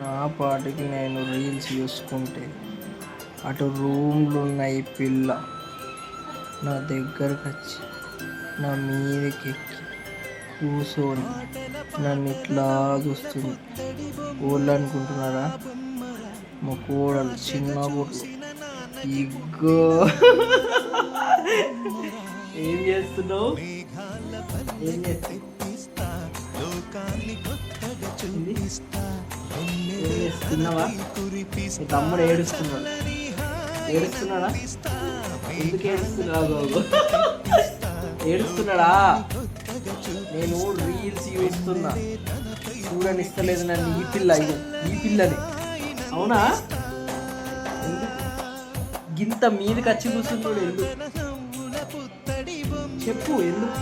నా పాటికి నేను రీల్స్ చూసుకుంటే అటు రూమ్లో ఉన్న ఈ పిల్ల నా దగ్గరకు వచ్చి నా మీదకి ఎక్కి కూర్చొని నన్ను ఇట్లా చూస్తుంది. కోళ్ళు అనుకుంటున్నారా? మా కోడలు చిన్న కోడలు. ఇగ్గో ఏం చేస్తున్నావు? ఏం చేస్తున్నావు? తిన్నావా? మీ తమ్ముడు ఏడుస్తున్నాడు. ఏడుస్తున్నాడా? ఎందుకు ఏడుస్తున్నాడు? ఏడుస్తున్నాడా? నేను రీల్స్ చూస్తున్నా, చూడనిస్తలేదు నన్ను ఈ పిల్ల. ఈ పిల్లని అవునా? గింత మీదకి వచ్చి కూర్చున్నాడు. ఎందుకు చెప్పు? ఎందుకు?